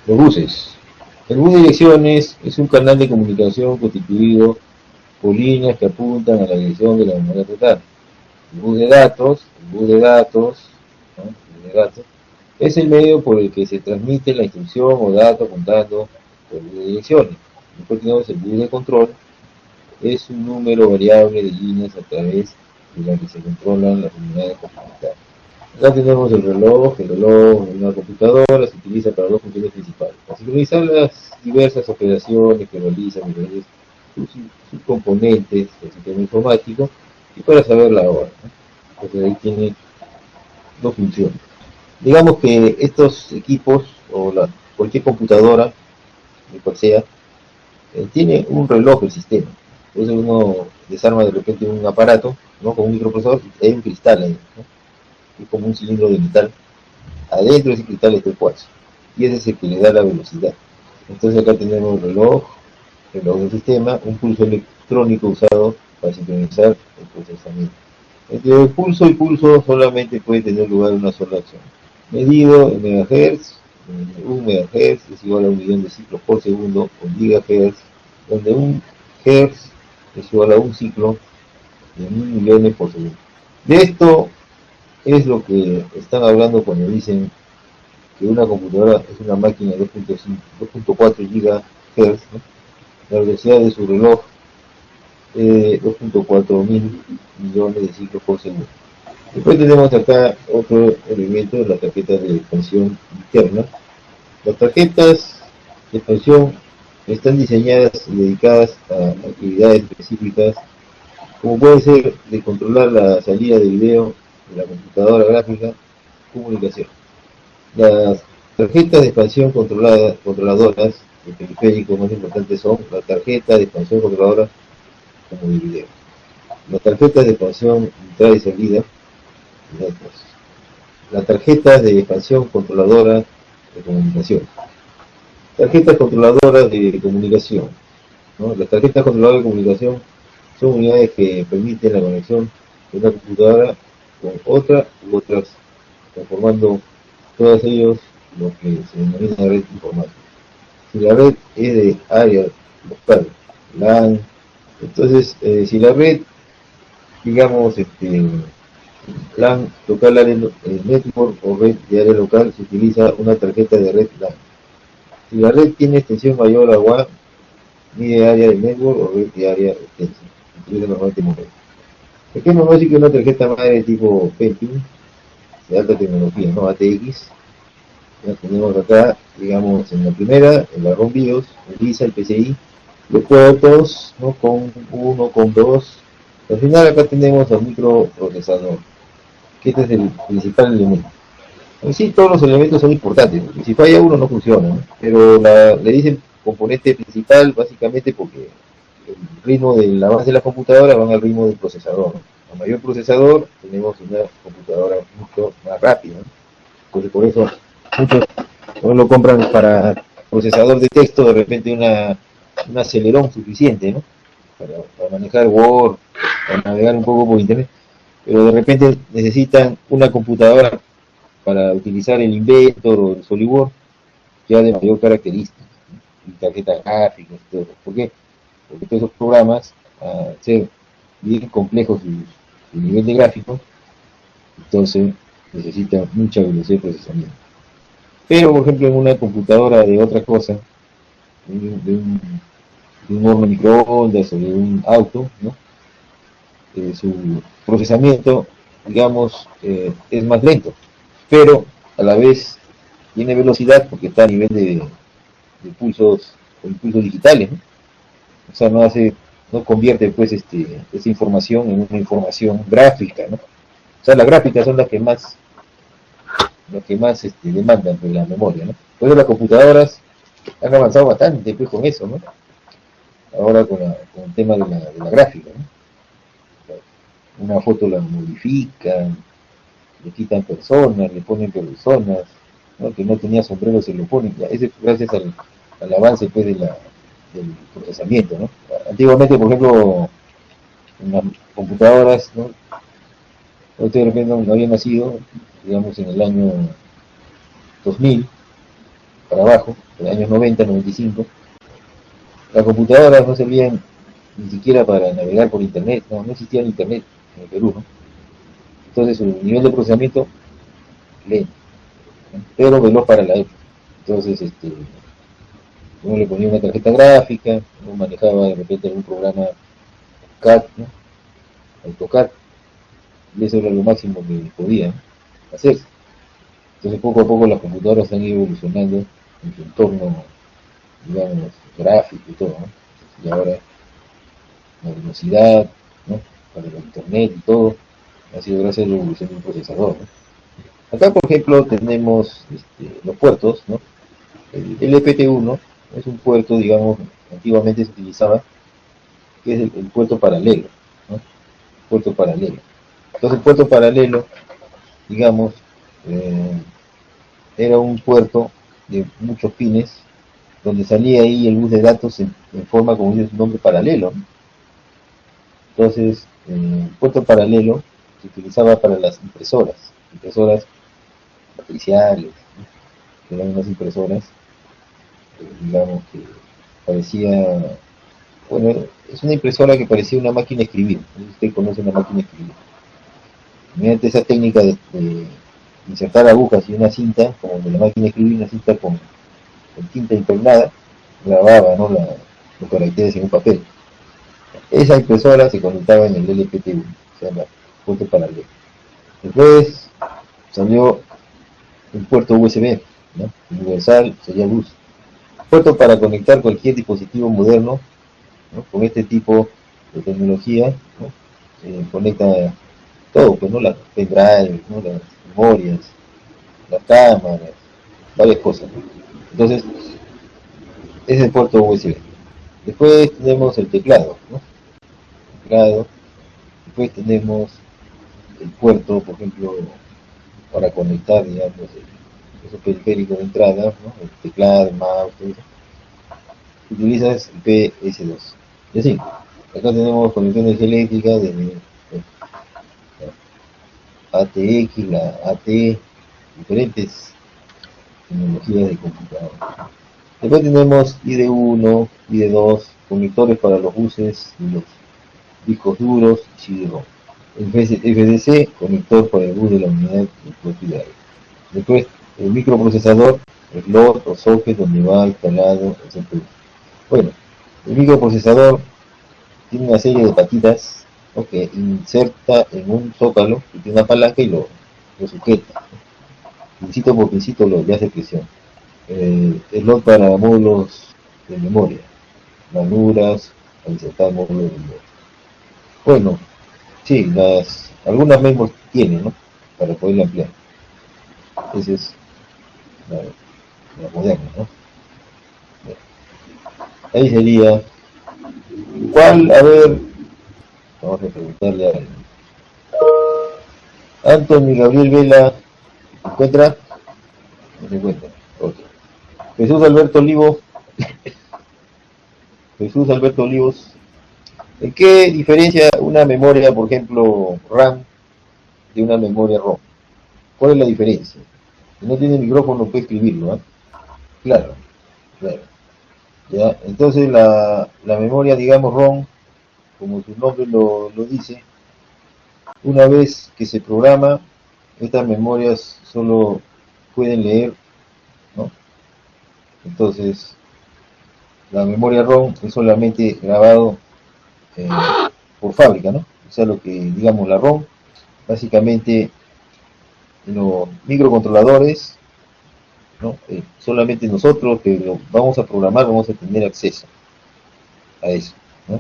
Los buses. El bus de direcciones es un canal de comunicación constituido por líneas que apuntan a la dirección de la memoria total. El bus de datos, ¿no? El bus de datos, es el medio por el que se transmite la instrucción o dato contando por el bus de direcciones. Después tenemos el bus de control, es un número variable de líneas a través de las que se controlan las unidades complementarias. Acá tenemos el reloj de una computadora se utiliza para dos funciones principales. Para sincronizar las diversas operaciones que realizan diferentes subcomponentes del sistema informático y para saber la hora, ¿no? Entonces ahí tiene dos funciones. Digamos que estos equipos o cualquier computadora, de cual sea, tiene un reloj del sistema. Entonces uno desarma de repente un aparato, ¿no? Con un microprocesador y hay un cristal ahí, ¿no? Es como un cilindro de metal. Adentro de ese cristal está el cuarzo. Y ese es el que le da la velocidad. Entonces acá tenemos el reloj del sistema, un pulso electrónico usado para sincronizar el procesamiento. Entre el pulso y pulso solamente puede tener lugar una sola acción. Medido en megahertz, un megahertz es igual a un millón de ciclos por segundo, o gigahertz, donde un hertz es igual a un ciclo de 1000 millones por segundo. De esto es lo que están hablando cuando dicen que una computadora es una máquina de 2.4 GHz, ¿no? La velocidad de su reloj es 2.4 mil millones de ciclos por segundo. Después tenemos acá otro elemento, la tarjeta de expansión interna. Las tarjetas de expansión están diseñadas y dedicadas a actividades específicas, como puede ser de controlar la salida de video de la computadora gráfica, comunicación. Las tarjetas de expansión controladoras de periféricos más importantes son la tarjeta de expansión controladora como de video, las tarjetas de expansión entrada y salida, y otras. Las tarjetas de expansión controladora de comunicación. Tarjetas controladoras de comunicación, ¿no? Las tarjetas controladoras de comunicación son unidades que permiten la conexión de una computadora con otra u otras, conformando todos ellos lo que se denomina red informática. Si la red es de área local, LAN, entonces si la red, digamos, LAN, local área network o red de área local, se utiliza una tarjeta de red LAN. Si la red tiene extensión mayor a WAN, mide área de network o red de área extensa. Utiliza normalmente modelo. Dejemos así que una tarjeta madre tipo Pentium, de alta tecnología, ¿no? ATX. Ya tenemos acá, digamos, en la primera, en la ROM BIOS, utiliza el PCI, los puertos, ¿no? Con uno, con dos. Al final acá tenemos al microprocesador, que este es el principal elemento. En sí, todos los elementos son importantes, porque si falla uno no funciona, ¿no? Pero le dicen componente principal básicamente porque el ritmo del avance de la computadora va al ritmo del procesador, ¿no? A mayor procesador tenemos una computadora mucho más rápida, ¿no? Entonces por eso muchos no lo compran para procesador de texto, de repente un acelerón suficiente, ¿no? Para manejar Word, para navegar un poco por internet, pero de repente necesitan una computadora para utilizar el Inventor o el SolidWorks ya de mayor característica, ¿no? Y tarjetas gráficas y todo eso. ¿Por qué? Porque todos esos programas, al ser bien complejos su nivel de gráfico, entonces necesitan mucha velocidad de procesamiento. Pero, por ejemplo, en una computadora de otra cosa, de un horno microondas o de un auto, ¿no? Su procesamiento, digamos, es más lento, pero a la vez tiene velocidad porque está a nivel de pulsos digitales, ¿no? O sea, no convierte pues esa información en una información gráfica, ¿no? O sea, las gráficas son las que más demandan de la memoria, ¿no? Por eso las computadoras han avanzado bastante pues con eso, ¿no? Ahora con el tema de la gráfica, ¿no? Una foto la modifican, le quitan personas, le ponen personas, ¿no? Que no tenía sombrero se lo ponen, ya, eso es gracias al avance pues del procesamiento, ¿no? Antiguamente, por ejemplo, en las computadoras, ¿no? Usted de repente no había nacido, digamos en el año 2000, para abajo, en los años 90, 95, las computadoras no servían ni siquiera para navegar por internet, no existía el internet en el Perú, ¿no? Entonces su nivel de procesamiento lento, ¿no? Pero veloz para la época. Entonces, uno le ponía una tarjeta gráfica, uno manejaba de repente algún programa CAD, ¿no? AutoCAD, y eso era lo máximo que podía, ¿no?, hacerse. Entonces poco a poco las computadoras han ido evolucionando en su entorno, digamos, gráfico y todo, ¿no? Y ahora la velocidad, ¿no?, para el internet y todo, ha sido gracias a la evolución del procesador, ¿no? Acá, por ejemplo, tenemos los puertos, ¿no? El LPT1 es un puerto, digamos, antiguamente se utilizaba, que es el puerto paralelo, ¿no? Puerto paralelo. Entonces el puerto paralelo, digamos, eh, era un puerto de muchos pines, donde salía ahí el bus de datos en forma, como dice su nombre, paralelo, ¿no? Entonces, el puerto paralelo se utilizaba para las impresoras matriciales, ¿no?, que eran unas impresoras, digamos, que parecía, bueno, es una impresora que parecía una máquina de escribir. No sé si usted conoce una máquina de escribir. Mediante esa técnica de insertar agujas y una cinta, como de la máquina de escribir, una cinta con tinta impregnada, grababa, ¿no?, los caracteres en un papel. Esa impresora se conectaba en el LPT1, se llama puerto paralelo. Después salió un puerto USB, ¿no?, universal, sería luz. Puerto para conectar cualquier dispositivo moderno, ¿no?, con este tipo de tecnología, ¿no? Se conecta todo, pues, ¿no?, las pendrive, ¿no?, las memorias, las cámaras, varias cosas, ¿no? Entonces, ese es el puerto USB. Después tenemos el teclado, ¿no? Teclado. Después tenemos el puerto, por ejemplo, para conectar, digamos, esos periféricos de entrada, ¿no?, el teclado, el mouse, todo eso. Utilizas el PS2. Y así, acá tenemos conexiones eléctricas de ATX, la AT, diferentes tecnologías de computadora. Después tenemos ID1, ID2, conectores para los buses y los discos duros y CD-ROM. El FDC, conector para el bus de la unidad de propiedad. Después, el microprocesador, el slot o socket donde va instalado el CPU. Bueno, el microprocesador tiene una serie de patitas, ¿no?, que inserta en un zócalo y tiene una palanca y lo sujeta. Pincito por pincito le hace presión. Slot para módulos de memoria, ranuras para insertar módulos de memoria. Bueno, sí, algunas memos tienen, ¿no?, para poderla ampliar. Esa es la moderna, ¿no? Bueno, ahí sería. ¿Cuál? A ver, vamos a preguntarle a Anthony Gabriel Vela. ¿Se encuentra? No se encuentra. Okay. Jesús Alberto Olivo. Jesús Alberto Olivos. ¿En qué diferencia una memoria, por ejemplo, RAM, de una memoria ROM? ¿Cuál es la diferencia? Si no tiene micrófono puede escribirlo, ¿eh? Claro, claro. Ya, entonces la memoria, digamos, ROM, como su nombre lo dice, una vez que se programa, estas memorias solo pueden leer, ¿no? Entonces, la memoria ROM es solamente grabado eh, por fábrica, ¿no? O sea, lo que, digamos, la ROM, básicamente los microcontroladores, ¿no? Solamente nosotros que lo vamos a programar vamos a tener acceso a eso, ¿no?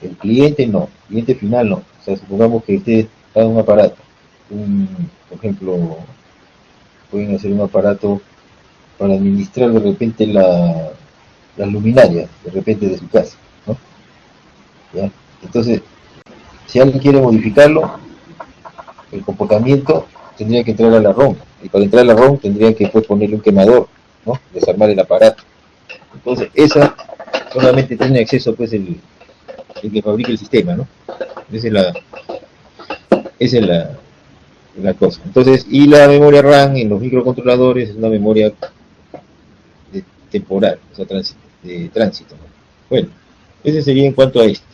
El cliente no, el cliente final no. O sea, supongamos que ustedes hagan un aparato, por ejemplo, pueden hacer un aparato para administrar de repente las luminarias, de repente de su casa, ¿no? ¿Ya? Entonces, si alguien quiere modificarlo, el comportamiento tendría que entrar a la ROM, y para entrar a la ROM tendría que después ponerle un quemador, ¿no?, desarmar el aparato. Entonces, esa solamente tiene acceso pues el que fabrica el sistema, ¿no? Esa es la cosa. Entonces, y la memoria RAM en los microcontroladores es una memoria temporal, o sea, de tránsito, ¿no? Bueno, ese sería en cuanto a esto.